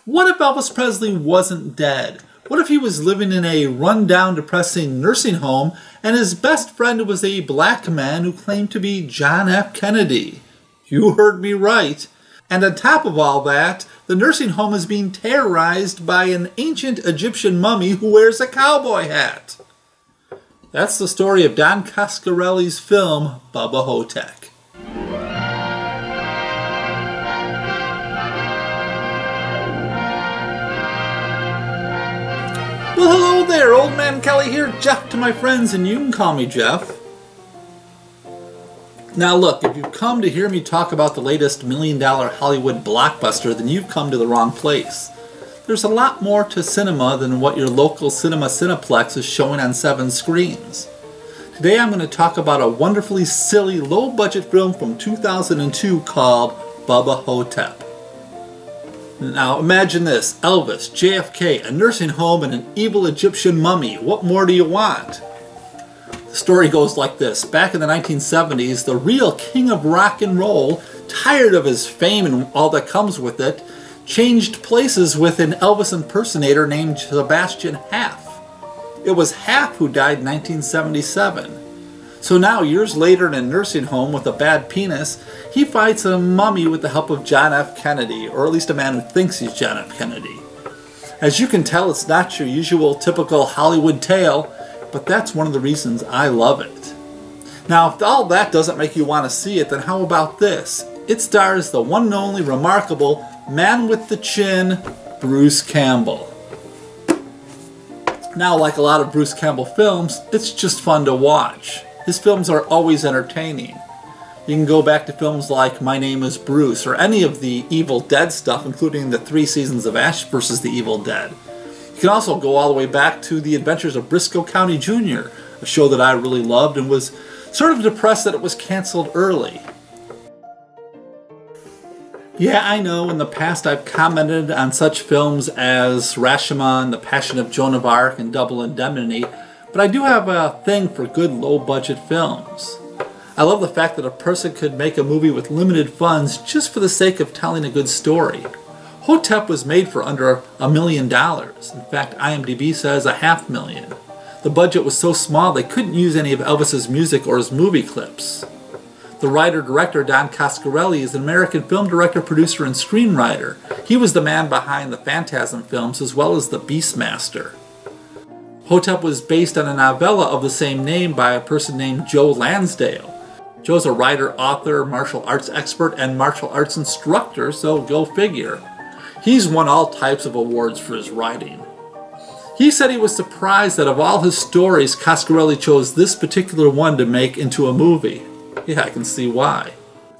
What if Elvis Presley wasn't dead? What if he was living in a run-down, depressing nursing home and his best friend was a black man who claimed to be John F. Kennedy? You heard me right. And on top of all that, the nursing home is being terrorized by an ancient Egyptian mummy who wears a cowboy hat. That's the story of Don Coscarelli's film, Bubba Ho-Tep. Well, hello there, Old Man Kelly here, Jeff to my friends, and you can call me Jeff. Now look, if you've come to hear me talk about the latest $1 million Hollywood blockbuster, then you've come to the wrong place. There's a lot more to cinema than what your local cinema Cineplex is showing on 7 screens. Today I'm going to talk about a wonderfully silly, low-budget film from 2002 called Bubba Ho-Tep. Now imagine this, Elvis, JFK, a nursing home, and an evil Egyptian mummy. What more do you want? The story goes like this. Back in the 1970s, the real king of rock and roll, tired of his fame and all that comes with it, changed places with an Elvis impersonator named Sebastian Haff. It was Haff who died in 1977. So now, years later in a nursing home with a bad penis, he fights a mummy with the help of John F. Kennedy, or at least a man who thinks he's John F. Kennedy. As you can tell, it's not your usual typical Hollywood tale, but that's one of the reasons I love it. Now, if all that doesn't make you want to see it, then how about this? It stars the one and only remarkable man with the chin, Bruce Campbell. Now, like a lot of Bruce Campbell films, it's just fun to watch. His films are always entertaining. You can go back to films like My Name is Bruce or any of the Evil Dead stuff, including the 3 seasons of Ash vs. the Evil Dead. You can also go all the way back to The Adventures of Briscoe County Jr., a show that I really loved and was sort of depressed that it was canceled early. Yeah, I know in the past I've commented on such films as Rashomon, The Passion of Joan of Arc, and Double Indemnity, but I do have a thing for good low-budget films. I love the fact that a person could make a movie with limited funds just for the sake of telling a good story. Ho-Tep was made for under $1 million. In fact, IMDb says $500,000. The budget was so small they couldn't use any of Elvis's music or his movie clips. The writer-director Don Coscarelli is an American film director, producer, and screenwriter. He was the man behind the Phantasm films as well as The Beastmaster. Ho-Tep was based on a novella of the same name by a person named Joe Lansdale. Joe's a writer, author, martial arts expert, and martial arts instructor, so go figure. He's won all types of awards for his writing. He said he was surprised that of all his stories, Coscarelli chose this particular one to make into a movie. Yeah, I can see why.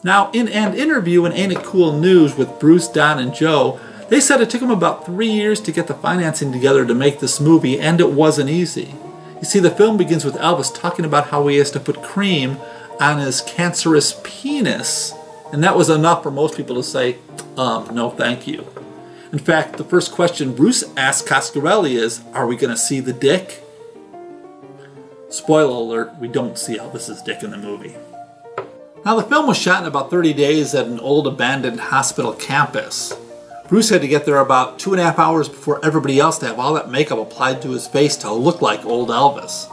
Now, in an interview in Ain't It Cool News with Bruce, Don, and Joe, they said it took them about 3 years to get the financing together to make this movie, and it wasn't easy. You see, the film begins with Elvis talking about how he has to put cream on his cancerous penis, and that was enough for most people to say, no thank you. In fact, the first question Bruce asked Coscarelli is, are we going to see the dick? Spoiler alert, we don't see Elvis's dick in the movie. Now, the film was shot in about 30 days at an old abandoned hospital campus. Bruce had to get there about 2.5 hours before everybody else to have all that makeup applied to his face to look like old Elvis.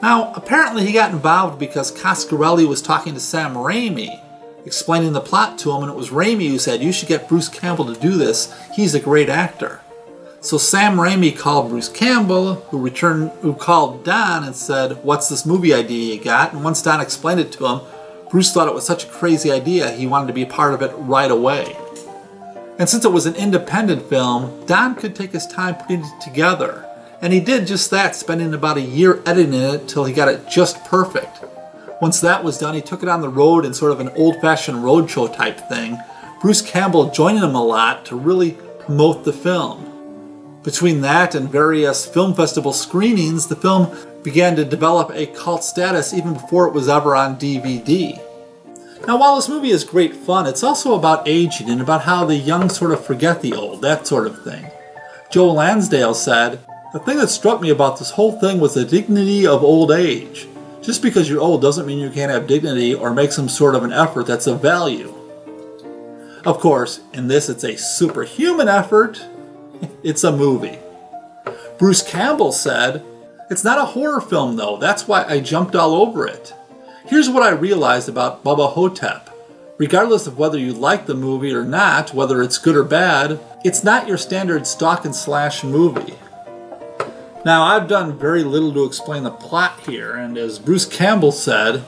Now, apparently he got involved because Coscarelli was talking to Sam Raimi, explaining the plot to him, and it was Raimi who said, you should get Bruce Campbell to do this, he's a great actor. So Sam Raimi called Bruce Campbell, who called Don and said, what's this movie idea you got? And once Don explained it to him, Bruce thought it was such a crazy idea he wanted to be a part of it right away. And since it was an independent film, Don could take his time putting it together. And he did just that, spending about a year editing it till he got it just perfect. Once that was done, he took it on the road in sort of an old-fashioned roadshow type thing, Bruce Campbell joining him a lot to really promote the film. Between that and various film festival screenings, the film began to develop a cult status even before it was ever on DVD. Now, while this movie is great fun, it's also about aging and about how the young sort of forget the old, that sort of thing. Joe Lansdale said, the thing that struck me about this whole thing was the dignity of old age. Just because you're old doesn't mean you can't have dignity or make some sort of an effort that's of value. Of course, in this it's a superhuman effort, It's a movie. Bruce Campbell said, "It's not a horror film though, that's why I jumped all over it. Here's what I realized about Bubba Ho-Tep. Regardless of whether you like the movie or not, whether it's good or bad, it's not your standard stalk and slash movie." Now, I've done very little to explain the plot here, and as Bruce Campbell said,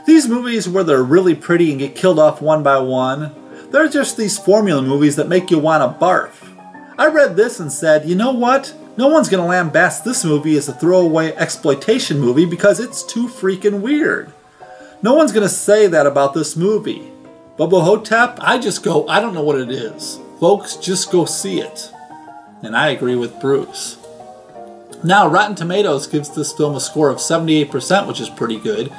these movies where they're really pretty and get killed off one by one, they're just these formula movies that make you want to barf. I read this and said, you know what? No one's going to lambast this movie as a throwaway exploitation movie because it's too freaking weird. No one's going to say that about this movie. Bubba Ho-Tep, I just go, I don't know what it is. Folks, just go see it. And I agree with Bruce. Now, Rotten Tomatoes gives this film a score of 78%, which is pretty good.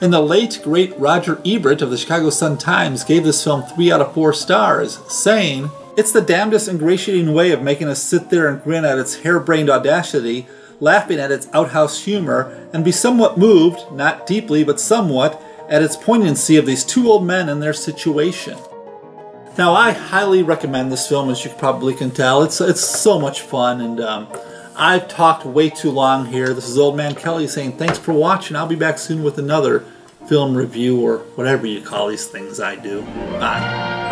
And the late, great Roger Ebert of the Chicago Sun-Times gave this film 3 out of 4 stars, saying, "It's the damnedest ingratiating way of making us sit there and grin at its harebrained audacity, laughing at its outhouse humor, and be somewhat moved, not deeply but somewhat, at its poignancy of these two old men and their situation." Now, I highly recommend this film, as you probably can tell. It's so much fun, and I've talked way too long here. This is Old Man Kelly saying thanks for watching. I'll be back soon with another film review or whatever you call these things I do. Bye.